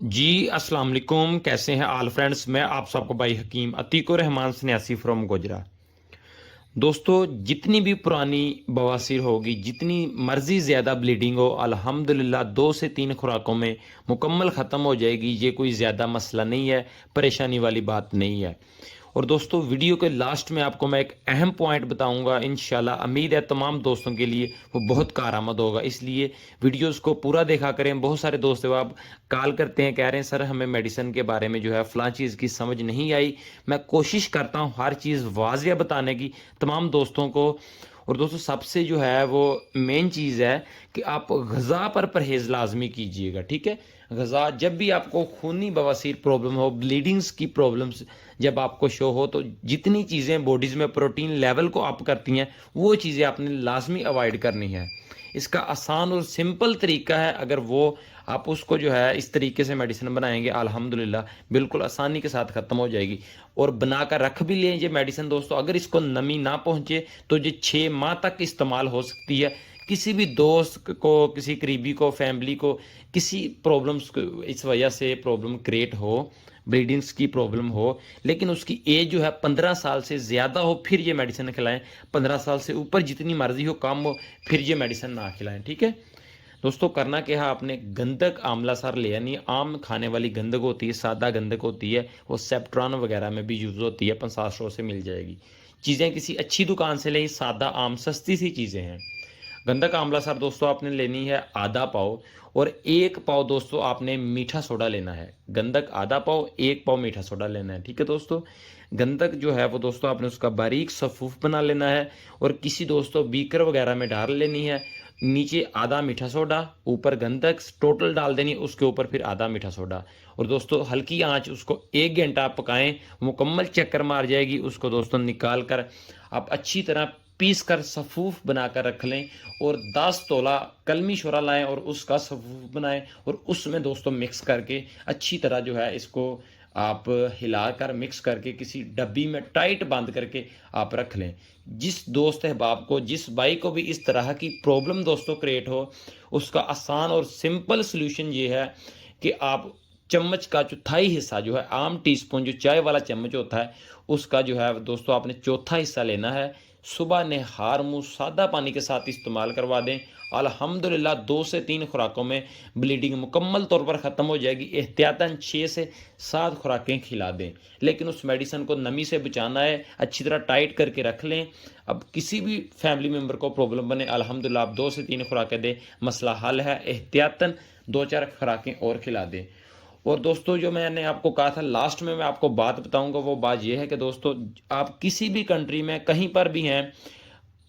जी अस्सलाम वालेकुम, कैसे हैं ऑल फ्रेंड्स। मैं आप सबको भाई हकीम अतीक और रहमान सन्यासी फ्रॉम गोजरा। दोस्तों, जितनी भी पुरानी बवासीर होगी, जितनी मर्जी ज़्यादा ब्लीडिंग हो, अल्हम्दुलिल्लाह 2 से 3 खुराकों में मुकम्मल ख़त्म हो जाएगी। ये कोई ज़्यादा मसला नहीं है, परेशानी वाली बात नहीं है। और दोस्तों, वीडियो के लास्ट में आपको मैं एक अहम पॉइंट बताऊंगा, इंशाल्लाह उम्मीद है तमाम दोस्तों के लिए वो बहुत कारआमद होगा। इसलिए वीडियोस को पूरा देखा करें। बहुत सारे दोस्त हैं, वो आप कॉल करते हैं, कह रहे हैं सर हमें मेडिसिन के बारे में जो है फ़लाँ चीज़ की समझ नहीं आई। मैं कोशिश करता हूँ हर चीज़ वाज़िया बताने की तमाम दोस्तों को। और दोस्तों, सबसे जो है वो मेन चीज़ है कि आप गज़ा पर परहेज़ लाजमी कीजिएगा, ठीक है। गज़ा, जब भी आपको खूनी बवासीर प्रॉब्लम हो, ब्लीडिंग्स की प्रॉब्लम्स जब आपको शो हो, तो जितनी चीज़ें बॉडीज़ में प्रोटीन लेवल को अप करती हैं, वो चीज़ें आपने लाजमी अवॉइड करनी है। इसका आसान और सिंपल तरीका है, अगर वो आप उसको जो है इस तरीके से मेडिसिन बनाएंगे, अल्हम्दुलिल्लाह बिल्कुल आसानी के साथ ख़त्म हो जाएगी। और बनाकर रख भी लें ये मेडिसिन दोस्तों, अगर इसको नमी ना पहुँचे तो ये 6 माह तक इस्तेमाल हो सकती है। किसी भी दोस्त को, किसी करीबी को, फैमिली को किसी प्रॉब्लम्स को इस वजह से प्रॉब्लम क्रिएट हो, ब्लीडिंग्स की प्रॉब्लम हो, लेकिन उसकी एज जो है 15 साल से ज़्यादा हो, फिर ये मेडिसिन खिलाएं। 15 साल से ऊपर जितनी मर्जी हो, कम हो, फिर ये मेडिसिन ना खिलाएं, ठीक है। दोस्तों, करना क्या है, आपने गंधक आंवला सार ले, यानी आम खाने वाली गंधक होती है, सादा गंधक होती है, वो सेप्ट्रॉन वगैरह में भी यूज़ होती है, 50 से मिल जाएगी। चीज़ें किसी अच्छी दुकान से लें, सादा आम सस्ती सी चीज़ें हैं। गंधक आंवला सार दोस्तों आपने लेनी है आधा पाव, और 1 पाव दोस्तों आपने मीठा सोडा लेना है। गंधक आधा पाव, 1 पाव मीठा सोडा लेना है, ठीक है दोस्तों। गंधक जो है वो दोस्तों आपने उसका बारीक सफूफ बना लेना है, और किसी दोस्तों बीकर वगैरह में डाल लेनी है। नीचे आधा मीठा सोडा, ऊपर गंधक टोटल डाल देनी, उसके ऊपर फिर आधा मीठा सोडा। और दोस्तों, हल्की आंच उसको 1 घंटा पकाएं, मुकम्मल चक्कर मार जाएगी। उसको दोस्तों निकाल कर आप अच्छी तरह पीस कर सफूफ बनाकर रख लें, और 10 तोला कलमी शोरा लाएं और उसका सफूफ बनाएं, और उसमें दोस्तों मिक्स करके अच्छी तरह जो है इसको आप हिलाकर मिक्स करके किसी डब्बी में टाइट बंद करके आप रख लें। जिस दोस्त अहबाब को, जिस भाई को भी इस तरह की प्रॉब्लम दोस्तों क्रिएट हो, उसका आसान और सिंपल सॉल्यूशन ये है कि आप चम्मच का चौथाई हिस्सा जो है, आम टीस्पून जो चाय वाला चम्मच होता है, उसका जो है दोस्तों आपने चौथा हिस्सा लेना है। सुबह नहार मुँह सादा पानी के साथ इस्तेमाल करवा दें। अल्हम्दुलिल्लाह 2 से 3 खुराकों में ब्लीडिंग मुकम्मल तौर पर ख़त्म हो जाएगी। एहतियातन 6 से 7 खुराकें खिला दें, लेकिन उस मेडिसिन को नमी से बचाना है, अच्छी तरह टाइट करके रख लें। अब किसी भी फैमिली मेम्बर को प्रॉब्लम बने, अल्हम्दुलिल्लाह आप 2 से 3 खुराकें दें, मसला हल है। एहतियातन 2-4 खुराकें और खिला दें। और दोस्तों, जो मैंने आपको कहा था लास्ट में मैं आपको बात बताऊंगा, वो बात यह है कि दोस्तों, आप किसी भी कंट्री में कहीं पर भी हैं,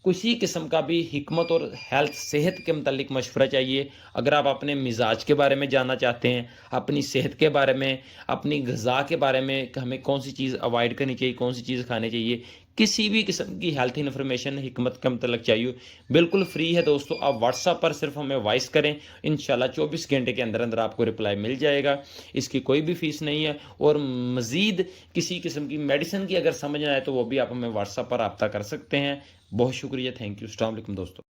किसी किस्म का भी हिकमत और हेल्थ सेहत के मतलब मशवरा चाहिए, अगर आप अपने मिजाज के बारे में जानना चाहते हैं, अपनी सेहत के बारे में, अपनी ग़िज़ा के बारे में कि हमें कौन सी चीज़ अवॉइड करनी चाहिए, कौन सी चीज़ खानी चाहिए, किसी भी किस्म की हेल्थ इन्फॉर्मेशन हिकमत का मतलब चाहिए, बिल्कुल फ्री है दोस्तों। आप व्हाट्सएप पर सिर्फ हमें वॉइस करें, इंशाल्लाह 24 घंटे के अंदर अंदर आपको रिप्लाई मिल जाएगा। इसकी कोई भी फ़ीस नहीं है। और मज़ीद किसी किस्म की मेडिसिन की अगर समझ ना आए, तो वो भी आप हमें व्हाट्सएप पर रब्ता कर सकते हैं। बहुत शुक्रिया, थैंक यू, अस्सलाम वालेकुम दोस्तों।